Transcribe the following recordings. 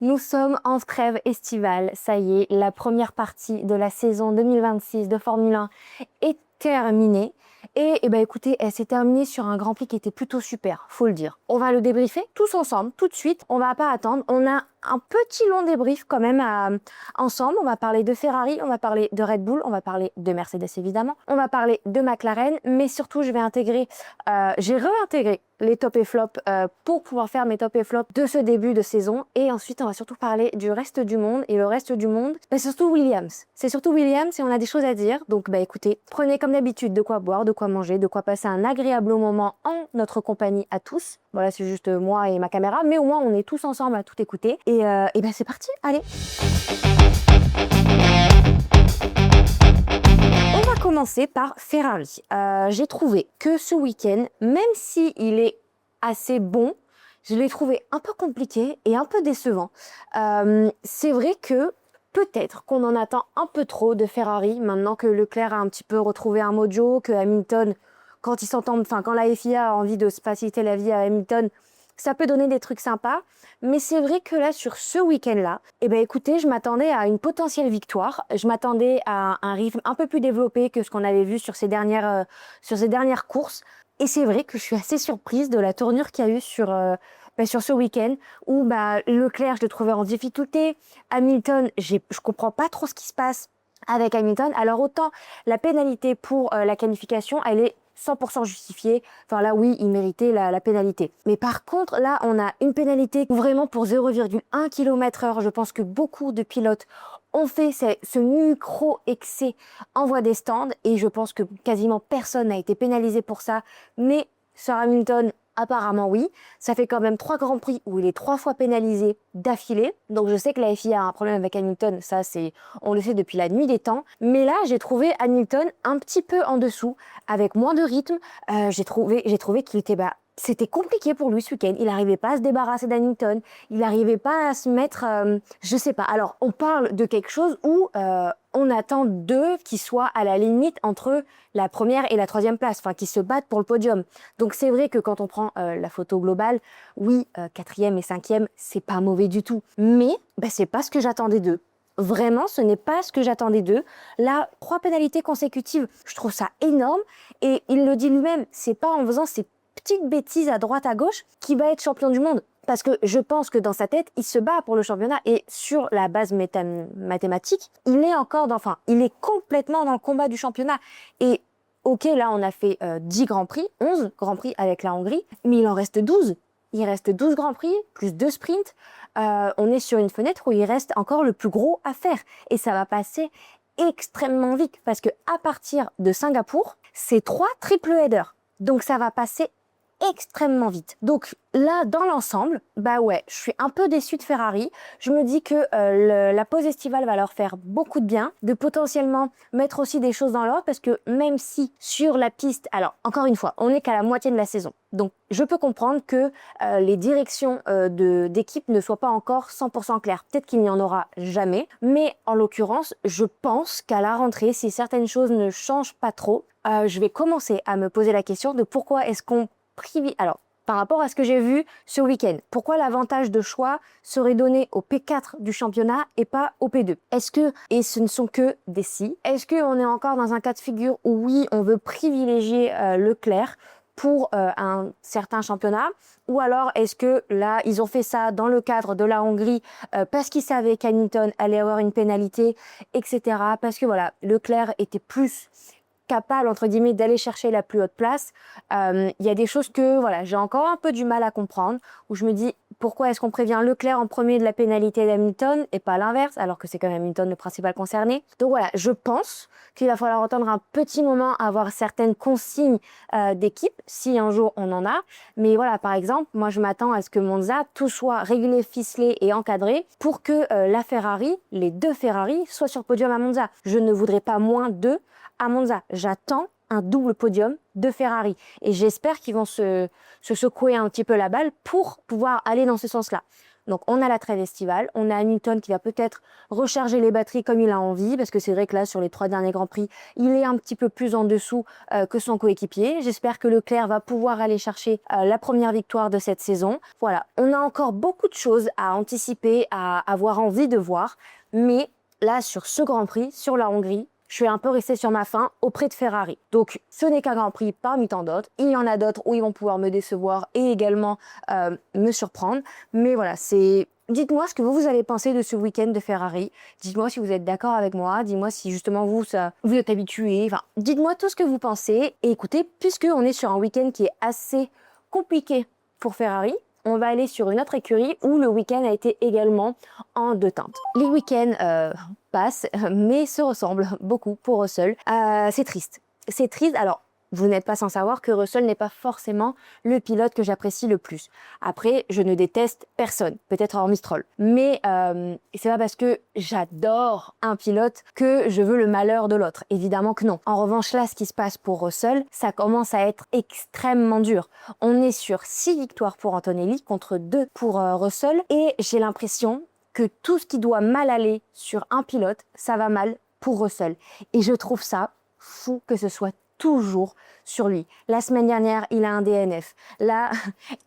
Nous sommes en trêve estivale, ça y est, la première partie de la saison 2026 de Formule 1 est terminée. Et ben écoutez, elle s'est terminée sur un Grand Prix qui était plutôt super, faut le dire. On va le débriefer tous ensemble, tout de suite. On va pas attendre. On a un petit long débrief quand même ensemble. On va parler de Ferrari, on va parler de Red Bull, on va parler de Mercedes évidemment. On va parler de McLaren, mais surtout j'ai réintégré les top et flop pour pouvoir faire mes top et flop de ce début de saison. Et ensuite, on va surtout parler du reste du monde. Et le reste du monde, c'est surtout Williams. C'est surtout Williams et on a des choses à dire. Donc, écoutez, prenez comme d'habitude de quoi boire, de quoi manger, de quoi passer un agréable moment en notre compagnie à tous. Voilà, c'est juste moi et ma caméra, mais au moins, on est tous ensemble à tout écouter. Et c'est parti, allez. On va commencer par Ferrari. J'ai trouvé que ce week-end, même si il est assez bon, je l'ai trouvé un peu compliqué et un peu décevant. C'est vrai que peut-être qu'on en attend un peu trop de Ferrari, maintenant que Leclerc a un petit peu retrouvé un mojo, que Hamilton, quand ils s'entendent, enfin quand la FIA a envie de se faciliter la vie à Hamilton, ça peut donner des trucs sympas. Mais c'est vrai que là, sur ce week-end-là, écoutez, je m'attendais à une potentielle victoire. Je m'attendais à un rythme un peu plus développé que ce qu'on avait vu sur ces dernières courses. Et c'est vrai que je suis assez surprise de la tournure qu'il y a eu sur ce week-end où Leclerc, je le trouvais en difficulté. Hamilton, je comprends pas trop ce qui se passe avec Hamilton. Alors autant la pénalité pour la qualification, elle est 100% justifiée. Enfin là, oui, il méritait la pénalité. Mais par contre, là, on a une pénalité vraiment pour 0,1 km/h. Je pense que beaucoup de pilotes ont fait ce micro-excès en voie des stands et je pense que quasiment personne n'a été pénalisé pour ça. Mais Sir Hamilton, apparemment oui. Ça fait quand même 3 Grands Prix où il est 3 fois pénalisé d'affilée. Donc je sais que la FIA a un problème avec Hamilton, on le sait depuis la nuit des temps. Mais là, j'ai trouvé Hamilton un petit peu en dessous, avec moins de rythme. J'ai trouvé qu'il était c'était compliqué pour lui ce week-end. Il n'arrivait pas à se débarrasser d'Hamilton. Il n'arrivait pas à se mettre... je sais pas. Alors, on parle de quelque chose où on attend d'eux qui soient à la limite entre la première et la troisième place, enfin, qui se battent pour le podium. Donc, c'est vrai que quand on prend la photo globale, oui, quatrième et cinquième, c'est pas mauvais du tout. Mais c'est pas ce que j'attendais d'eux. Vraiment, ce n'est pas ce que j'attendais d'eux. Là, 3 pénalités consécutives, je trouve ça énorme. Et il le dit lui-même, c'est pas en faisant ces petites bêtises à droite à gauche qui va être champion du monde. Parce que je pense que dans sa tête, il se bat pour le championnat et sur la base mathématique, il est complètement dans le combat du championnat. Et ok, là, on a fait 10 Grands Prix, 11 Grands Prix avec la Hongrie, mais il en reste 12. Il reste 12 Grands Prix, plus 2 sprints. On est sur une fenêtre où il reste encore le plus gros à faire. Et ça va passer extrêmement vite parce que à partir de Singapour, c'est 3 triple headers. Donc ça va passer extrêmement vite. Donc là, dans l'ensemble, je suis un peu déçue de Ferrari. Je me dis que la pause estivale va leur faire beaucoup de bien, de potentiellement mettre aussi des choses dans l'ordre, parce que même si sur la piste, alors encore une fois, on n'est qu'à la moitié de la saison. Donc je peux comprendre que les directions d'équipe ne soient pas encore 100% claires. Peut-être qu'il n'y en aura jamais, mais en l'occurrence, je pense qu'à la rentrée, si certaines choses ne changent pas trop, je vais commencer à me poser la question de pourquoi est-ce qu'on alors, par rapport à ce que j'ai vu ce week-end, pourquoi l'avantage de choix serait donné au P4 du championnat et pas au P2? Et ce ne sont que des si, est-ce qu'on est encore dans un cas de figure où oui, on veut privilégier Leclerc pour un certain championnat, ou alors est-ce que là, ils ont fait ça dans le cadre de la Hongrie parce qu'ils savaient qu'Hamilton allait avoir une pénalité, etc. Parce que voilà, Leclerc était plus capable, entre guillemets, d'aller chercher la plus haute place. Il y a des choses que j'ai encore un peu du mal à comprendre, où je me dis pourquoi est-ce qu'on prévient Leclerc en premier de la pénalité d'Hamilton et pas l'inverse, alors que c'est quand même Hamilton le principal concerné. Donc voilà, je pense qu'il va falloir attendre un petit moment à avoir certaines consignes d'équipe, si un jour on en a. Mais voilà, par exemple, moi je m'attends à ce que Monza, tout soit réglé, ficelé et encadré pour que les 2 Ferrari, soient sur le podium à Monza. Je ne voudrais pas moins d'eux à Monza. J'attends un double podium de Ferrari et j'espère qu'ils vont se secouer un petit peu la balle pour pouvoir aller dans ce sens-là. Donc, on a la trêve estivale, on a Hamilton qui va peut-être recharger les batteries comme il a envie, parce que c'est vrai que là, sur les 3 derniers Grands Prix, il est un petit peu plus en dessous que son coéquipier. J'espère que Leclerc va pouvoir aller chercher la première victoire de cette saison. Voilà, on a encore beaucoup de choses à anticiper, à avoir envie de voir, mais là, sur ce Grand Prix, sur la Hongrie, je suis un peu restée sur ma faim auprès de Ferrari. Donc, ce n'est qu'un Grand Prix parmi tant d'autres. Il y en a d'autres où ils vont pouvoir me décevoir et également me surprendre. Mais voilà, dites-moi ce que vous avez pensé de ce week-end de Ferrari. Dites-moi si vous êtes d'accord avec moi. Dites-moi si justement vous êtes habitué. Enfin, dites-moi tout ce que vous pensez. Et écoutez, puisqu'on est sur un week-end qui est assez compliqué pour Ferrari, on va aller sur une autre écurie où le week-end a été également en deux teintes. Les week-ends passent, mais se ressemblent beaucoup pour Russell. C'est triste. C'est triste. Alors, vous n'êtes pas sans savoir que Russell n'est pas forcément le pilote que j'apprécie le plus. Après, je ne déteste personne, peut-être hormis Stroll. Mais c'est pas parce que j'adore un pilote que je veux le malheur de l'autre. Évidemment que non. En revanche, là, ce qui se passe pour Russell, ça commence à être extrêmement dur. On est sur 6 victoires pour Antonelli contre 2 pour Russell. Et j'ai l'impression que tout ce qui doit mal aller sur un pilote, ça va mal pour Russell. Et je trouve ça fou que ce soit toujours sur lui. La semaine dernière, il a un DNF. Là,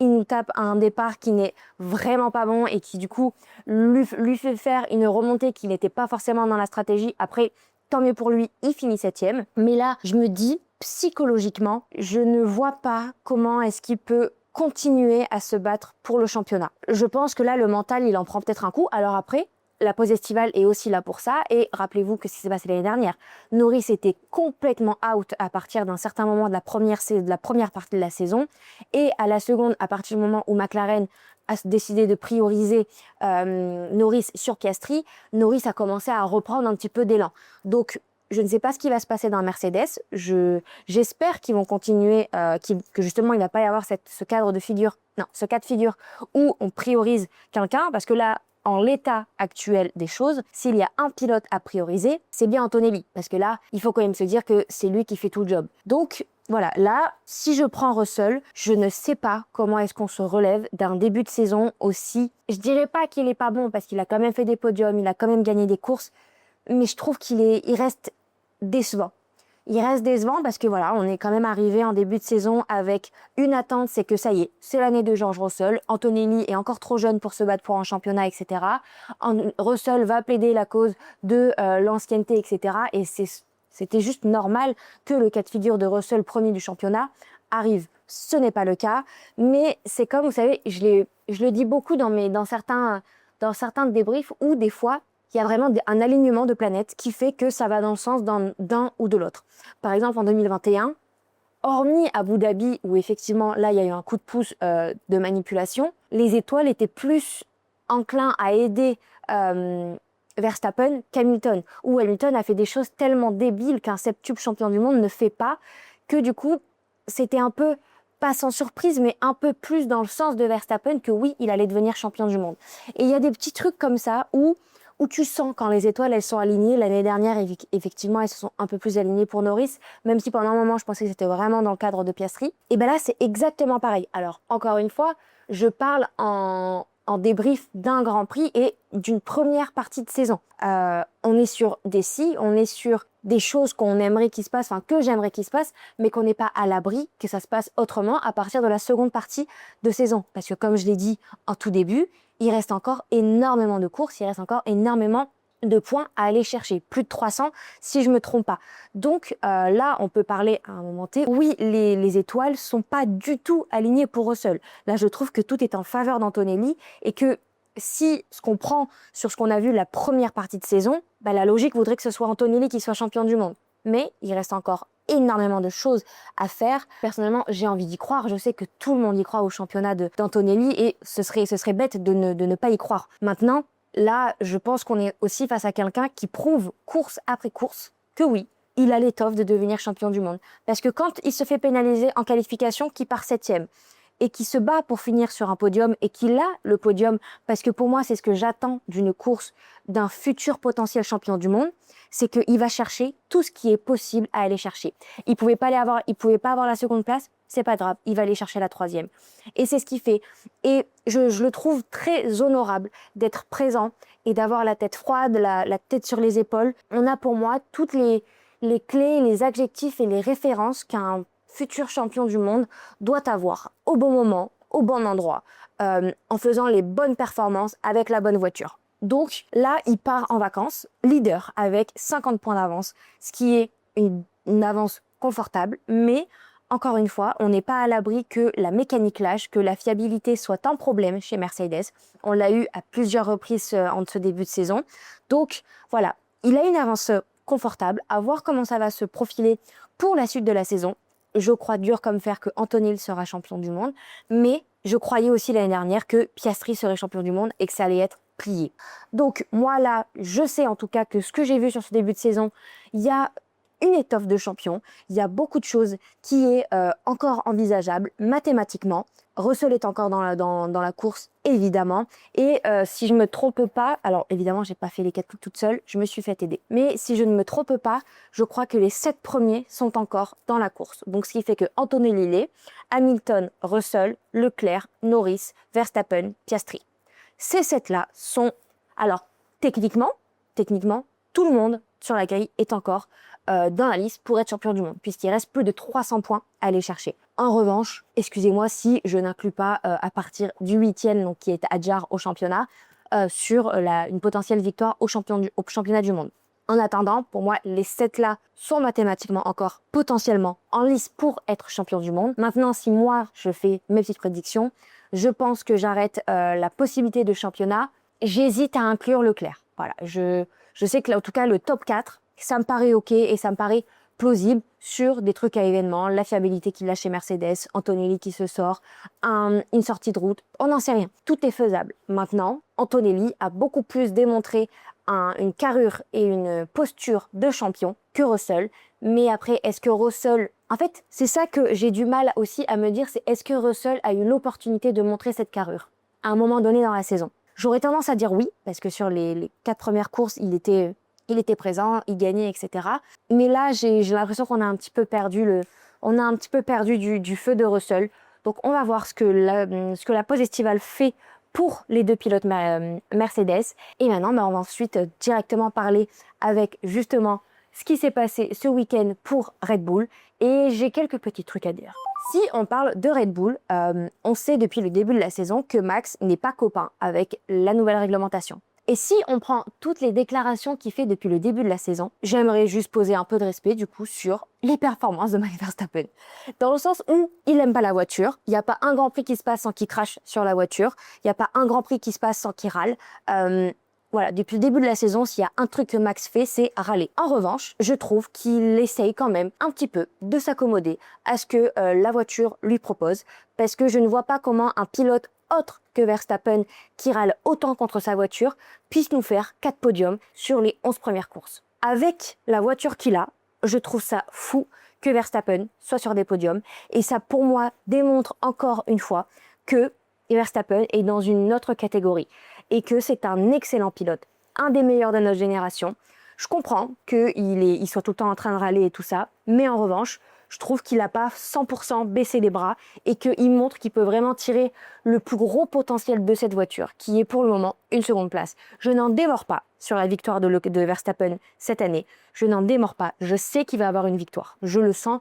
il nous tape un départ qui n'est vraiment pas bon et qui, du coup, lui fait faire une remontée qui n'était pas forcément dans la stratégie. Après, tant mieux pour lui, il finit 7e. Mais là, je me dis, psychologiquement, je ne vois pas comment est-ce qu'il peut continuer à se battre pour le championnat. Je pense que là, le mental, il en prend peut-être un coup. Alors après, la pause estivale est aussi là pour ça. Et rappelez-vous que ce qui s'est passé l'année dernière, Norris était complètement out à partir d'un certain moment de la première partie de la saison. Et à la seconde, à partir du moment où McLaren a décidé de prioriser Norris sur Piastri, Norris a commencé à reprendre un petit peu d'élan. Donc, je ne sais pas ce qui va se passer dans Mercedes. J'espère qu'ils vont continuer, que justement il ne va pas y avoir ce cas de figure où on priorise quelqu'un, parce que là, en l'état actuel des choses, s'il y a un pilote à prioriser, c'est bien Antonelli. Parce que là, il faut quand même se dire que c'est lui qui fait tout le job. Donc, voilà, là, si je prends Russell, je ne sais pas comment est-ce qu'on se relève d'un début de saison aussi. Je dirais pas qu'il est pas bon, parce qu'il a quand même fait des podiums, il a quand même gagné des courses, mais je trouve il reste décevant. Il reste décevant parce que voilà, on est quand même arrivé en début de saison avec une attente, c'est que ça y est, c'est l'année de George Russell. Antonelli est encore trop jeune pour se battre pour un championnat, etc. Russell va plaider la cause de l'ancienneté, etc. Et c'était juste normal que le cas de figure de Russell, premier du championnat, arrive. Ce n'est pas le cas, mais c'est comme, vous savez, je le dis beaucoup dans certains débriefs où des fois, il y a vraiment un alignement de planètes qui fait que ça va dans le sens d'un ou de l'autre. Par exemple, en 2021, hormis Abu Dhabi, où effectivement, là, il y a eu un coup de pouce de manipulation, les étoiles étaient plus enclins à aider Verstappen qu'Hamilton, où Hamilton a fait des choses tellement débiles qu'un septuple champion du monde ne fait pas, que du coup, c'était un peu, pas sans surprise, mais un peu plus dans le sens de Verstappen que oui, il allait devenir champion du monde. Et il y a des petits trucs comme ça où tu sens quand les étoiles elles sont alignées. L'année dernière, effectivement, elles se sont un peu plus alignées pour Norris, même si pendant un moment, je pensais que c'était vraiment dans le cadre de Piastri. Et bien là, c'est exactement pareil. Alors, encore une fois, je parle en débrief d'un Grand Prix et d'une première partie de saison. On est sur des si, on est sur des choses qu'on aimerait qu'il se passe, enfin que j'aimerais qu'il se passe, mais qu'on n'est pas à l'abri que ça se passe autrement à partir de la seconde partie de saison. Parce que comme je l'ai dit en tout début, il reste encore énormément de courses, il reste encore énormément de points à aller chercher. Plus de 300 si je me trompe pas. Donc là, on peut parler à un moment T. Oui, les étoiles sont pas du tout alignées pour Russell. Là, je trouve que tout est en faveur d'Antonelli et que si ce qu'on prend sur ce qu'on a vu la première partie de saison, bah, la logique voudrait que ce soit Antonelli qui soit champion du monde. Mais il reste encore énormément de choses à faire. Personnellement, j'ai envie d'y croire. Je sais que tout le monde y croit au championnat d'Antonelli et ce serait bête de ne pas y croire. Maintenant, là, je pense qu'on est aussi face à quelqu'un qui prouve course après course que oui, il a l'étoffe de devenir champion du monde. Parce que quand il se fait pénaliser en qualification, qu'il part 7e, et qui se bat pour finir sur un podium et qu'il a le podium, parce que pour moi, c'est ce que j'attends d'une course d'un futur potentiel champion du monde, c'est qu'il va chercher tout ce qui est possible à aller chercher. Il pouvait pas avoir la seconde place, c'est pas grave, il va aller chercher la 3e. Et c'est ce qu'il fait. Et je le trouve très honorable d'être présent et d'avoir la tête froide, la tête sur les épaules. On a pour moi toutes les clés, les adjectifs et les références qu'un futur champion du monde doit avoir au bon moment, au bon endroit, en faisant les bonnes performances avec la bonne voiture. Donc là, il part en vacances, leader, avec 50 points d'avance, ce qui est une avance confortable, mais encore une fois, on n'est pas à l'abri que la mécanique lâche, que la fiabilité soit un problème chez Mercedes. On l'a eu à plusieurs reprises en ce début de saison. Donc voilà, il a une avance confortable, à voir comment ça va se profiler pour la suite de la saison. Je crois dur comme fer que Antonelli sera champion du monde, mais je croyais aussi l'année dernière que Piastri serait champion du monde et que ça allait être plié. Donc moi là, je sais en tout cas que ce que j'ai vu sur ce début de saison, il y a une étoffe de champion, il y a beaucoup de choses qui est encore envisageable mathématiquement. Russell est encore dans la course, évidemment. Et si je ne me trompe pas, alors évidemment, j'ai pas fait les calculs toute seule, je me suis fait aider. Mais si je ne me trompe pas, je crois que les 7 premiers sont encore dans la course. Donc ce qui fait que Antonelli l'est, Hamilton, Russell, Leclerc, Norris, Verstappen, Piastri. Ces 7-là sont... Alors, techniquement, tout le monde sur la grille est encore dans la liste pour être champion du monde, puisqu'il reste plus de 300 points à aller chercher. En revanche, excusez-moi si je n'inclus pas à partir du 8e, donc qui est Hadjar au championnat, sur une potentielle victoire au championnat du monde. En attendant, pour moi, les 7-là sont mathématiquement encore potentiellement en liste pour être champion du monde. Maintenant, si moi, je fais mes petites prédictions, je pense que j'arrête la possibilité de championnat. J'hésite à inclure Leclerc. Voilà, je sais que là, en tout cas, le top 4, ça me paraît OK et ça me paraît plausible sur des trucs à événements, la fiabilité qu'il a chez Mercedes, Antonelli qui se sort, une sortie de route, on n'en sait rien. Tout est faisable. Maintenant, Antonelli a beaucoup plus démontré une carrure et une posture de champion que Russell. Mais après, est-ce que Russell... En fait, c'est ça que j'ai du mal aussi à me dire, c'est est-ce que Russell a eu l'opportunité de montrer cette carrure à un moment donné dans la saison? J'aurais tendance à dire oui, parce que sur les 4 premières courses, il était présent, il gagnait, etc. Mais là, j'ai l'impression qu'on a un petit peu perdu du feu de Russell. Donc, on va voir ce que la pause estivale fait pour les 2 pilotes Mercedes. Et maintenant, on va ensuite directement parler avec justement ce qui s'est passé ce week-end pour Red Bull. Et j'ai quelques petits trucs à dire. Si on parle de Red Bull, on sait depuis le début de la saison que Max n'est pas copain avec la nouvelle réglementation. Et si on prend toutes les déclarations qu'il fait depuis le début de la saison, j'aimerais juste poser un peu de respect du coup sur les performances de Max Verstappen. Dans le sens où il n'aime pas la voiture, il n'y a pas un Grand Prix qui se passe sans qu'il crache sur la voiture, il n'y a pas un Grand Prix qui se passe sans qu'il râle. Voilà, depuis le début de la saison, s'il y a un truc que Max fait, c'est râler. En revanche, je trouve qu'il essaye quand même un petit peu de s'accommoder à ce que la voiture lui propose, parce que je ne vois pas comment un pilote autre que Verstappen, qui râle autant contre sa voiture, puisse nous faire 4 podiums sur les 11 premières courses. Avec la voiture qu'il a, je trouve ça fou que Verstappen soit sur des podiums, et ça pour moi démontre encore une fois que Verstappen est dans une autre catégorie et que c'est un excellent pilote, un des meilleurs de notre génération. Je comprends qu'il soit tout le temps en train de râler et tout ça, mais en revanche, je trouve qu'il n'a pas 100% baissé les bras et qu'il montre qu'il peut vraiment tirer le plus gros potentiel de cette voiture, qui est pour le moment une seconde place. Je n'en démords pas sur la victoire de Verstappen cette année. Je n'en démords pas. Je sais qu'il va avoir une victoire. Je le sens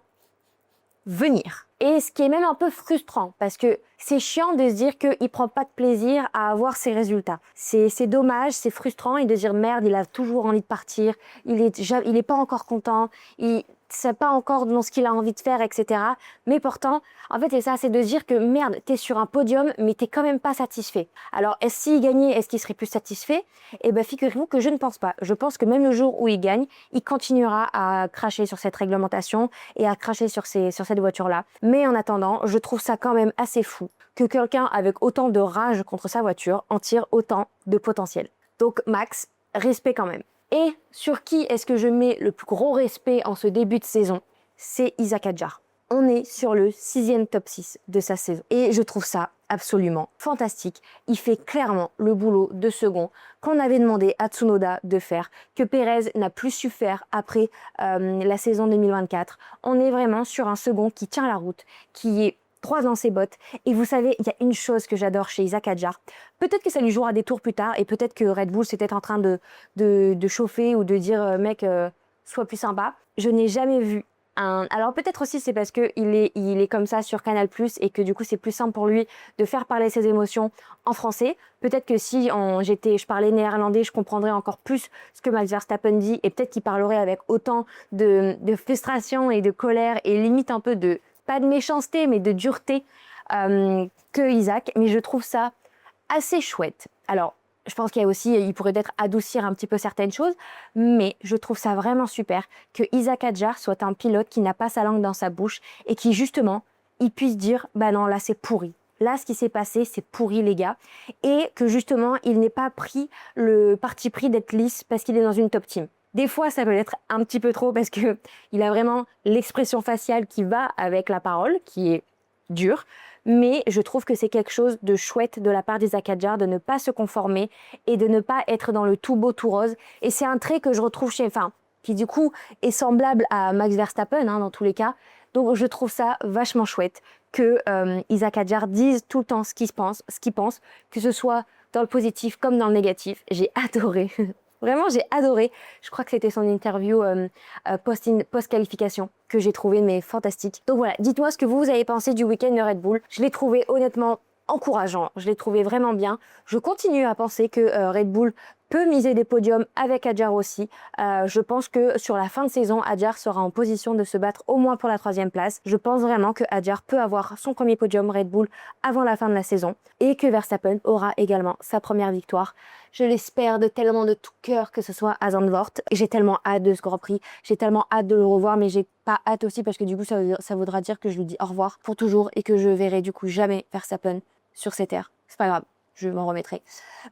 venir. Et ce qui est même un peu frustrant, parce que c'est chiant de se dire qu'il ne prend pas de plaisir à avoir ses résultats. C'est dommage, c'est frustrant, et de dire merde, il a toujours envie de partir, il est pas encore content, il sait pas encore dans ce qu'il a envie de faire, etc. Mais pourtant, en fait, c'est ça, c'est de dire que merde, t'es sur un podium, mais t'es quand même pas satisfait. Alors, s'il gagnait, est-ce qu'il serait plus satisfait? Eh ben, figurez-vous que je ne pense pas. Je pense que même le jour où il gagne, il continuera à cracher sur cette réglementation et à cracher sur cette voiture-là. Mais en attendant, je trouve ça quand même assez fou que quelqu'un avec autant de rage contre sa voiture en tire autant de potentiel. Donc, Max, respect quand même. Et sur qui est-ce que je mets le plus gros respect en ce début de saison? C'est Isack Hadjar. On est sur le 6e top 6 de sa saison. Et je trouve ça absolument fantastique. Il fait clairement le boulot de second qu'on avait demandé à Tsunoda de faire, que Pérez n'a plus su faire après la saison 2024. On est vraiment sur un second qui tient la route, qui est droit dans ses bottes. Et vous savez, il y a une chose que j'adore chez Isaac Hadjar. Peut-être que ça lui jouera des tours plus tard et peut-être que Red Bull c'était en train de chauffer ou de dire mec, sois plus sympa. Je n'ai jamais vu alors peut-être aussi c'est parce que il est comme ça sur Canal+ et que du coup c'est plus simple pour lui de faire parler ses émotions en français. Peut-être que si je parlais néerlandais, je comprendrais encore plus ce que Max Verstappen dit et peut-être qu'il parlerait avec autant de frustration et de colère et limite un peu de, pas de méchanceté mais de dureté que Isaac. Mais je trouve ça assez chouette. Alors je pense il pourrait peut-être adoucir un petit peu certaines choses, mais je trouve ça vraiment super que Isaac Hadjar soit un pilote qui n'a pas sa langue dans sa bouche et qui justement, il puisse dire « bah non, là c'est pourri ». Là, ce qui s'est passé, c'est pourri les gars. Et que justement, il n'ait pas pris le parti pris d'être lisse parce qu'il est dans une top team. Des fois, ça peut être un petit peu trop parce que il a vraiment l'expression faciale qui va avec la parole, qui est dure. Mais je trouve que c'est quelque chose de chouette de la part d'Isaac Hadjar de ne pas se conformer et de ne pas être dans le tout beau, tout rose. Et c'est un trait que je retrouve qui du coup est semblable à Max Verstappen dans tous les cas. Donc je trouve ça vachement chouette que Isaac Hadjar dise tout le temps ce qu'il pense, que ce soit dans le positif comme dans le négatif. J'ai adoré. Vraiment, j'ai adoré. Je crois que c'était son interview post-qualification que j'ai trouvé mais fantastique. Donc voilà, dites-moi ce que vous avez pensé du week-end de Red Bull. Je l'ai trouvé honnêtement encourageant. Je l'ai trouvé vraiment bien. Je continue à penser que Red Bull peut miser des podiums avec Hadjar aussi. Je pense que sur la fin de saison, Hadjar sera en position de se battre au moins pour la 3e place. Je pense vraiment que Hadjar peut avoir son premier podium Red Bull avant la fin de la saison et que Verstappen aura également sa première victoire. Je l'espère tellement de tout cœur que ce soit à Zandvoort. J'ai tellement hâte de ce Grand Prix, j'ai tellement hâte de le revoir, mais j'ai pas hâte aussi parce que du coup ça voudra dire que je lui dis au revoir pour toujours et que je verrai du coup jamais Verstappen sur ces terres. C'est pas grave, je m'en remettrai.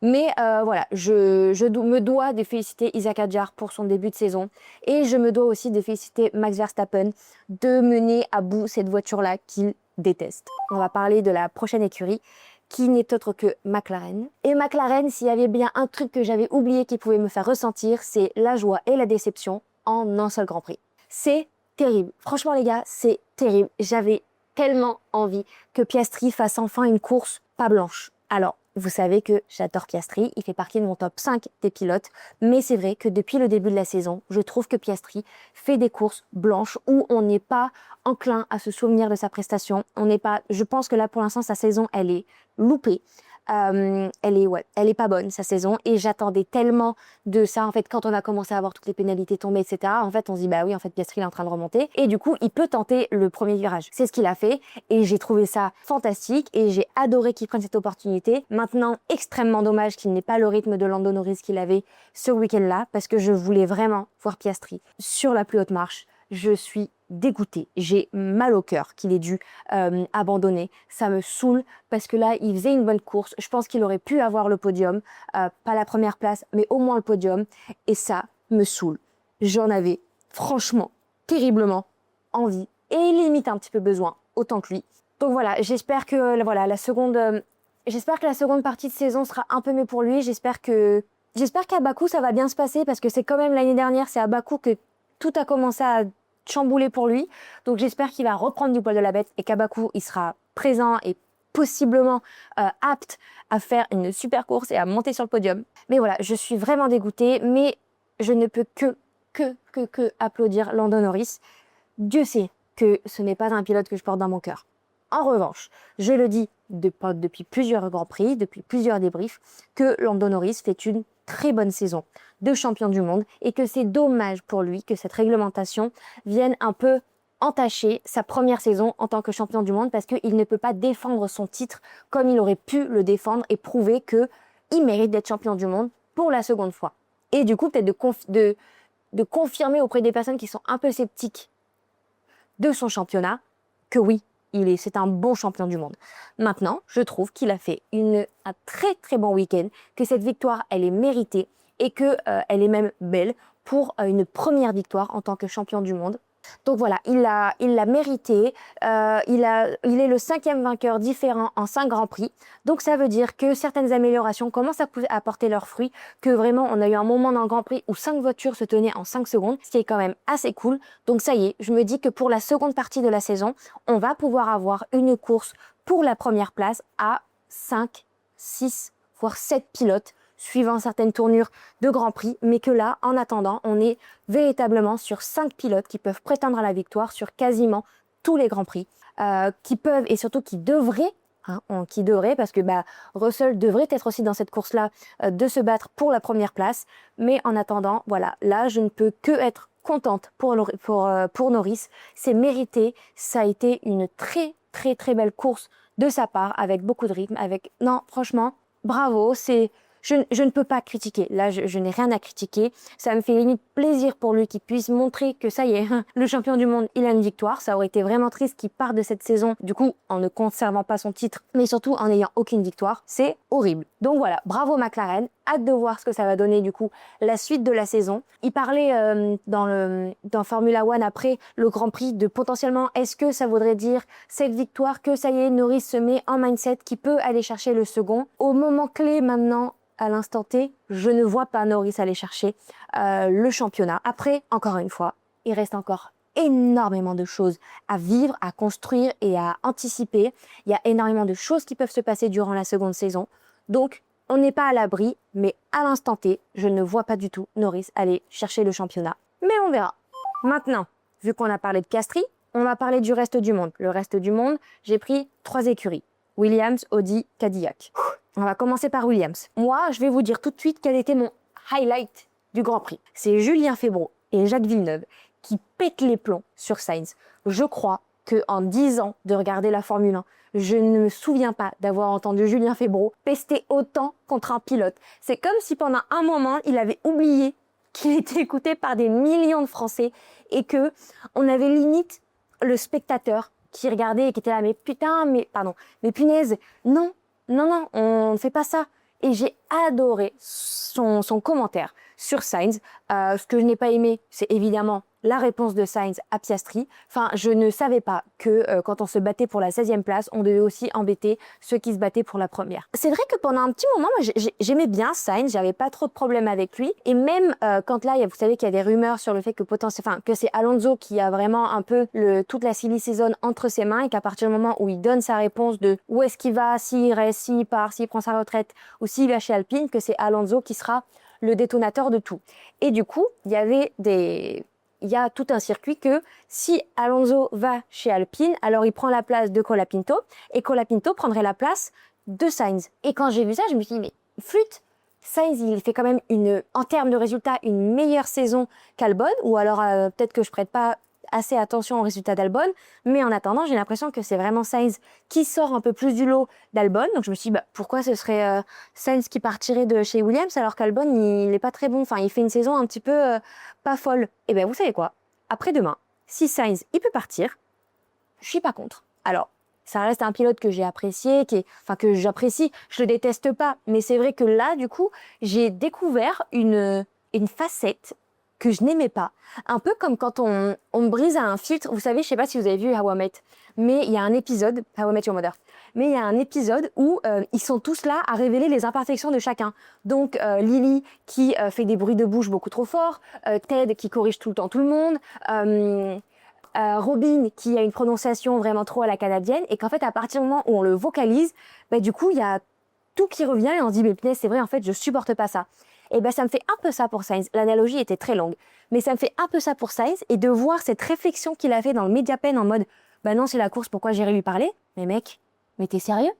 Mais voilà, me dois de féliciter Isaac Hadjar pour son début de saison et je me dois aussi de féliciter Max Verstappen de mener à bout cette voiture-là qu'il déteste. On va parler de la prochaine écurie qui n'est autre que McLaren. Et McLaren, s'il y avait bien un truc que j'avais oublié qui pouvait me faire ressentir, c'est la joie et la déception en un seul Grand Prix. C'est terrible. Franchement les gars, c'est terrible. J'avais tellement envie que Piastri fasse enfin une course pas blanche. Alors, vous savez que j'adore Piastri, il fait partie de mon top 5 des pilotes, mais c'est vrai que depuis le début de la saison, je trouve que Piastri fait des courses blanches où on n'est pas enclin à se souvenir de sa prestation. Je pense que là pour l'instant sa saison elle est loupée. Elle est pas bonne sa saison et j'attendais tellement de ça en fait quand on a commencé à voir toutes les pénalités tomber etc. En fait on se dit bah oui en fait Piastri il est en train de remonter et du coup il peut tenter le premier virage. C'est ce qu'il a fait et j'ai trouvé ça fantastique et j'ai adoré qu'il prenne cette opportunité. Maintenant extrêmement dommage qu'il n'ait pas le rythme de Lando Norris qu'il avait ce week-end-là parce que je voulais vraiment voir Piastri sur la plus haute marche. Je suis dégoûtée, j'ai mal au cœur qu'il ait dû abandonner, ça me saoule parce que là il faisait une bonne course, je pense qu'il aurait pu avoir le podium, pas la première place mais au moins le podium et ça me saoule. J'en avais franchement terriblement envie et limite un petit peu besoin, autant que lui. Donc voilà, j'espère que la seconde partie de saison sera un peu mieux pour lui, j'espère qu'à Bakou ça va bien se passer parce que c'est quand même l'année dernière, c'est à Bakou que tout a commencé à chambouler pour lui. Donc j'espère qu'il va reprendre du poil de la bête et qu'à Bakou, il sera présent et possiblement apte à faire une super course et à monter sur le podium. Mais voilà, je suis vraiment dégoûtée, mais je ne peux que applaudir Lando Norris. Dieu sait que ce n'est pas un pilote que je porte dans mon cœur. En revanche, je le dis depuis plusieurs Grands Prix, depuis plusieurs débriefs, que Lando Norris fait une très bonne saison de champion du monde et que c'est dommage pour lui que cette réglementation vienne un peu entacher sa première saison en tant que champion du monde parce qu'il ne peut pas défendre son titre comme il aurait pu le défendre et prouver qu'il mérite d'être champion du monde pour la seconde fois. Et du coup, peut-être de confirmer auprès des personnes qui sont un peu sceptiques de son championnat que oui, c'est un bon champion du monde. Maintenant, je trouve qu'il a fait un très très bon week-end, que cette victoire, elle est méritée et qu'elle est même belle pour une première victoire en tant que champion du monde. Donc voilà, il l'a mérité. Il est le 5e vainqueur différent en 5 Grands Prix. Donc ça veut dire que certaines améliorations commencent à porter leurs fruits, que vraiment on a eu un moment dans le Grand Prix où 5 voitures se tenaient en 5 secondes, ce qui est quand même assez cool. Donc ça y est, je me dis que pour la seconde partie de la saison, on va pouvoir avoir une course pour la première place à 5, 6, voire 7 pilotes, suivant certaines tournures de Grand Prix, mais que là, en attendant, on est véritablement sur 5 pilotes qui peuvent prétendre à la victoire sur quasiment tous les Grands Prix, qui peuvent et surtout qui devraient, parce que Russell devrait être aussi dans cette course-là, de se battre pour la première place, mais en attendant, voilà, là, je ne peux que être contente pour Norris, c'est mérité, ça a été une très très très belle course de sa part, avec beaucoup de rythme, non, franchement, bravo, je ne peux pas critiquer. Là, je n'ai rien à critiquer. Ça me fait limite plaisir pour lui qu'il puisse montrer que ça y est, le champion du monde, il a une victoire. Ça aurait été vraiment triste qu'il parte de cette saison, du coup, en ne conservant pas son titre, mais surtout en n'ayant aucune victoire. C'est horrible. Donc voilà, bravo McLaren. Hâte de voir ce que ça va donner, du coup, la suite de la saison. Il parlait dans Formula One après le Grand Prix de potentiellement, est-ce que ça voudrait dire cette victoire que ça y est, Norris se met en mindset qui peut aller chercher le second. Au moment clé maintenant, à l'instant T, je ne vois pas Norris aller chercher le championnat. Après, encore une fois, il reste encore énormément de choses à vivre, à construire et à anticiper. Il y a énormément de choses qui peuvent se passer durant la seconde saison. Donc, on n'est pas à l'abri, mais à l'instant T, je ne vois pas du tout Norris aller chercher le championnat. Mais on verra. Maintenant, vu qu'on a parlé de Piastri, on va parler du reste du monde. Le reste du monde, j'ai pris 3 écuries. Williams, Audi, Cadillac. On va commencer par Williams. Moi, je vais vous dire tout de suite quel était mon highlight du Grand Prix. C'est Julien Febvre et Jacques Villeneuve qui pètent les plombs sur Sainz. Je crois qu'en 10 ans de regarder la Formule 1, je ne me souviens pas d'avoir entendu Julien Febvre pester autant contre un pilote. C'est comme si pendant un moment, il avait oublié qu'il était écouté par des millions de Français et que on avait limite le spectateur qui regardait et qui était là, mais putain, mais punaise, non, on ne fait pas ça. Et j'ai adoré son commentaire sur Sainz. Ce que je n'ai pas aimé, c'est évidemment la réponse de Sainz à Piastri. Enfin, je ne savais pas que quand on se battait pour la 16e place, on devait aussi embêter ceux qui se battaient pour la première. C'est vrai que pendant un petit moment, moi, j'aimais bien Sainz, j'avais pas trop de problèmes avec lui. Et même quand là, vous savez qu'il y a des rumeurs sur le fait que que c'est Alonso qui a vraiment un peu toute la silly season entre ses mains et qu'à partir du moment où il donne sa réponse de où est-ce qu'il va, s'il reste, s'il part, s'il prend sa retraite ou s'il va chez Alpine, que c'est Alonso qui sera le détonateur de tout. Et du coup, il y a tout un circuit que si Alonso va chez Alpine, alors il prend la place de Colapinto et Colapinto prendrait la place de Sainz. Et quand j'ai vu ça, je me suis dit, mais flûte, Sainz, il fait quand même en termes de résultats, une meilleure saison qu'Albon, ou alors peut-être que je prête pas assez attention aux résultats d'Albon, mais en attendant, j'ai l'impression que c'est vraiment Sainz qui sort un peu plus du lot d'Albon. Donc je me suis dit, pourquoi ce serait Sainz qui partirait de chez Williams alors qu'Albon, il n'est pas très bon. Enfin, il fait une saison un petit peu pas folle. Et bien, vous savez quoi? Après-demain, si Sainz, il peut partir, je suis pas contre. Alors, ça reste un pilote que j'ai apprécié, que j'apprécie. Je le déteste pas, mais c'est vrai que là, du coup, j'ai découvert une facette que je n'aimais pas. Un peu comme quand on brise un filtre. Vous savez, je sais pas si vous avez vu How I Met, mais il y a un épisode, How I Met Your Mother, mais il y a un épisode où ils sont tous là à révéler les imperfections de chacun. Donc Lily qui fait des bruits de bouche beaucoup trop forts, Ted qui corrige tout le temps tout le monde, Robin qui a une prononciation vraiment trop à la canadienne, et qu'en fait à partir du moment où on le vocalise, du coup il y a tout qui revient et on se dit mais punaise, c'est vrai, en fait je supporte pas ça. Et ça me fait un peu ça pour Sainz. L'analogie était très longue, mais ça me fait un peu ça pour Sainz, et de voir cette réflexion qu'il a fait dans le Mediapen en mode non, c'est la course, pourquoi j'irai lui parler? Mais mec, mais t'es sérieux?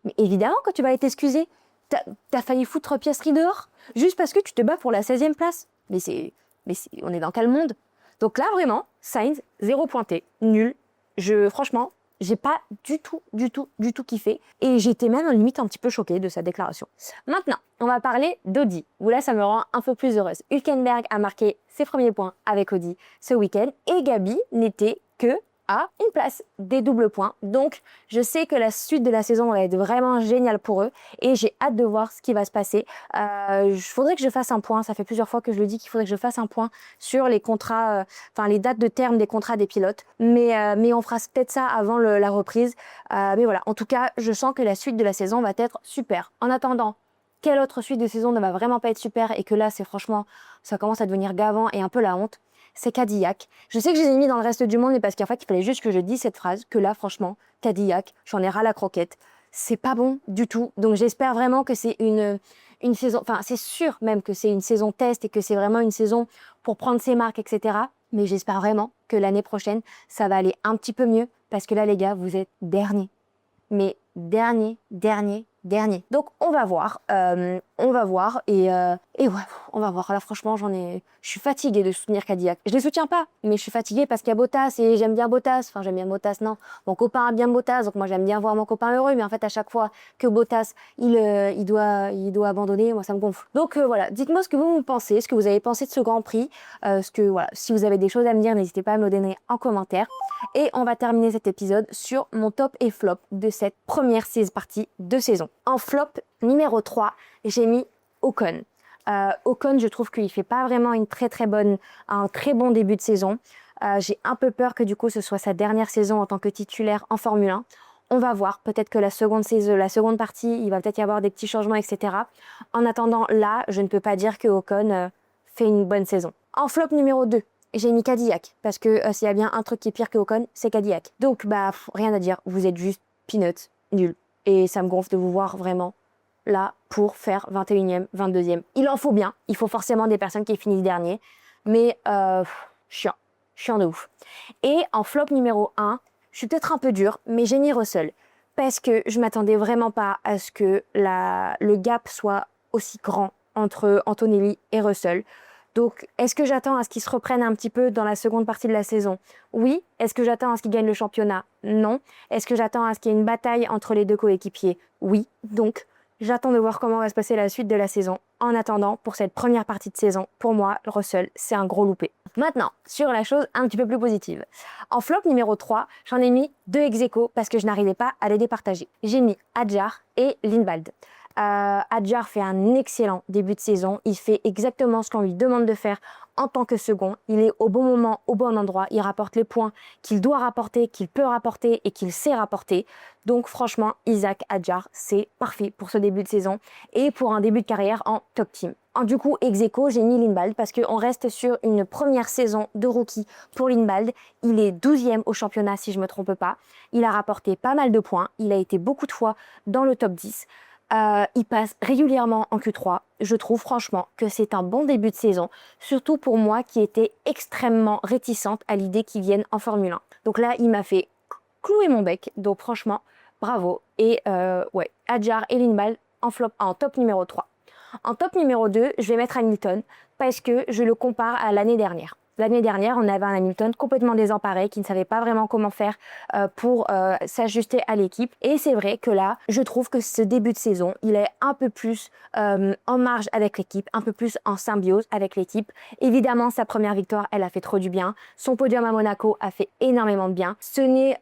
Mais évidemment que tu vas aller t'excuser. T'as failli foutre Piastri dehors juste parce que tu te bats pour la 16e place. On est dans quel monde? Donc là, vraiment, Sainz, 0 pointé, nul. Franchement, j'ai pas du tout kiffé. Et j'étais même limite un petit peu choquée de sa déclaration. Maintenant, on va parler d'Audi, où là, ça me rend un peu plus heureuse. Hülkenberg a marqué ses premiers points avec Audi ce week-end. Et Gabi n'était que à une place, des doubles points. Donc, je sais que la suite de la saison va être vraiment géniale pour eux et j'ai hâte de voir ce qui va se passer. Il faudrait que je fasse un point, ça fait plusieurs fois que je le dis qu'il faudrait que je fasse un point sur les contrats, les dates de terme des contrats des pilotes. Mais on fera peut-être ça avant la reprise. Mais voilà, en tout cas, je sens que la suite de la saison va être super. En attendant, quelle autre suite de saison ne va vraiment pas être super et que là, c'est franchement, ça commence à devenir gavant et un peu la honte, c'est Cadillac. Je sais que je les ai mis dans le reste du monde, mais parce qu'en fait, il fallait juste que je dise cette phrase, que là, franchement, Cadillac, j'en ai ras la croquette. C'est pas bon du tout. Donc, j'espère vraiment que c'est une saison, enfin, c'est sûr même que c'est une saison test et que c'est vraiment une saison pour prendre ses marques, etc. Mais j'espère vraiment que l'année prochaine, ça va aller un petit peu mieux parce que là, les gars, vous êtes derniers. Mais dernier. Donc on va voir et ouais, on va voir. Là franchement, je suis fatiguée de soutenir Cadillac. Je les soutiens pas, mais je suis fatiguée parce qu'il y a Bottas et j'aime bien Bottas. Enfin, j'aime bien Bottas, non. Mon copain a bien Bottas, donc moi j'aime bien voir mon copain heureux. Mais en fait, à chaque fois que Bottas il doit abandonner, moi ça me gonfle. Donc voilà, dites-moi ce que vous pensez, ce que vous avez pensé de ce Grand Prix, voilà, si vous avez des choses à me dire, n'hésitez pas à me le donner en commentaire. Et on va terminer cet épisode sur mon top et flop de cette première partie de saison. En flop numéro 3, j'ai mis Ocon. Ocon, je trouve qu'il fait pas vraiment un très bon début de saison. J'ai un peu peur que du coup ce soit sa dernière saison en tant que titulaire en Formule 1. On va voir, peut-être que la seconde partie, il va peut-être y avoir des petits changements, etc. En attendant, là, je ne peux pas dire que Ocon fait une bonne saison. En flop numéro 2, j'ai mis Cadillac, parce que s'il y a bien un truc qui est pire que Ocon, c'est Cadillac. Donc, rien à dire, vous êtes juste peanuts, nul. Et ça me gonfle de vous voir vraiment là pour faire 21e, 22e. Il en faut bien, il faut forcément des personnes qui finissent dernier, mais chiant de ouf. Et en flop numéro 1, je suis peut-être un peu dure, mais j'ai mis Russell, parce que je m'attendais vraiment pas à ce que le gap soit aussi grand entre Antonelli et Russell. Donc, est-ce que j'attends à ce qu'ils se reprennent un petit peu dans la seconde partie de la saison? Oui. Est-ce que j'attends à ce qu'ils gagnent le championnat? Non. Est-ce que j'attends à ce qu'il y ait une bataille entre les deux coéquipiers? Oui. Donc, j'attends de voir comment va se passer la suite de la saison. En attendant, pour cette première partie de saison, pour moi, Russell, c'est un gros loupé. Maintenant, sur la chose un petit peu plus positive. En flop numéro 3, j'en ai mis 2 ex-aequo parce que je n'arrivais pas à les départager. J'ai mis Hadjar et Lindvald. Hadjar fait un excellent début de saison. Il fait exactement ce qu'on lui demande de faire en tant que second. Il est au bon moment, au bon endroit. Il rapporte les points qu'il doit rapporter, qu'il peut rapporter et qu'il sait rapporter. Donc franchement, Isaac Hadjar, c'est parfait pour ce début de saison et pour un début de carrière en top team. Du coup, ex-aequo, j'ai mis Lindvald parce qu'on reste sur une première saison de rookie pour Lindvald. Il est 12e au championnat si je ne me trompe pas. Il a rapporté pas mal de points. Il a été beaucoup de fois dans le top 10. Il passe régulièrement en Q3. Je trouve franchement que c'est un bon début de saison, surtout pour moi qui étais extrêmement réticente à l'idée qu'il vienne en Formule 1. Donc là, il m'a fait clouer mon bec, donc franchement, bravo. Et ouais, Hadjar et Lindvald en top numéro 3. En top numéro 2, je vais mettre Hamilton parce que je le compare à l'année dernière. L'année dernière, on avait un Hamilton complètement désemparé qui ne savait pas vraiment comment faire pour s'ajuster à l'équipe. Et c'est vrai que là, je trouve que ce début de saison, il est un peu plus en marge avec l'équipe, un peu plus en symbiose avec l'équipe. Évidemment, sa première victoire, elle a fait trop du bien. Son podium à Monaco a fait énormément de bien. Ce n'est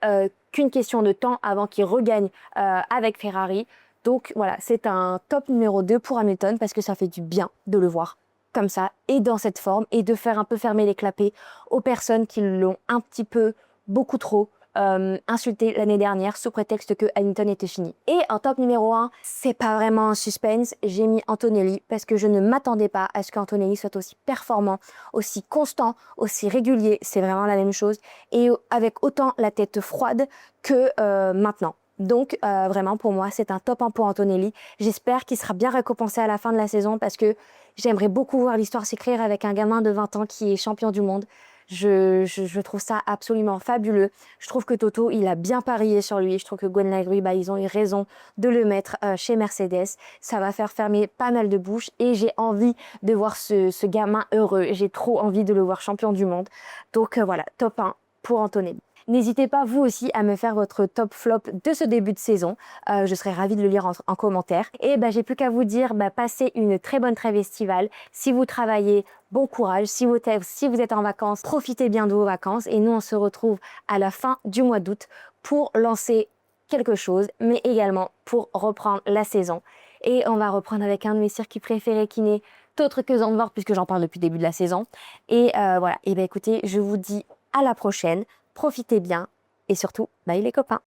qu'une question de temps avant qu'il regagne avec Ferrari. Donc voilà, c'est un top numéro 2 pour Hamilton parce que ça fait du bien de le voir comme ça et dans cette forme et de faire un peu fermer les clapets aux personnes qui l'ont un petit peu beaucoup trop insulté l'année dernière sous prétexte que Hamilton était fini. Et en top numéro 1, c'est pas vraiment un suspense, j'ai mis Antonelli parce que je ne m'attendais pas à ce qu'Antonelli soit aussi performant, aussi constant, aussi régulier, c'est vraiment la même chose et avec autant la tête froide que maintenant. Donc vraiment pour moi c'est un top 1 pour Antonelli. J'espère qu'il sera bien récompensé à la fin de la saison parce que j'aimerais beaucoup voir l'histoire s'écrire avec un gamin de 20 ans qui est champion du monde. Je trouve ça absolument fabuleux. Je trouve que Toto, il a bien parié sur lui. Je trouve que Gwen Lagrue, ils ont eu raison de le mettre chez Mercedes. Ça va faire fermer pas mal de bouches et j'ai envie de voir ce gamin heureux. J'ai trop envie de le voir champion du monde. Donc voilà, top 1 pour Antonelli. N'hésitez pas vous aussi à me faire votre top flop de ce début de saison. Je serais ravie de le lire en commentaire. Et j'ai plus qu'à vous dire, passez une très bonne trêve estivale. Si vous travaillez, bon courage. Si vous êtes en vacances, profitez bien de vos vacances. Et nous, on se retrouve à la fin du mois d'août pour lancer quelque chose, mais également pour reprendre la saison. Et on va reprendre avec un de mes circuits préférés qui n'est autre que Zandvoort, puisque j'en parle depuis le début de la saison. Et voilà, et écoutez, je vous dis à la prochaine, profitez bien, et surtout, bye les copains.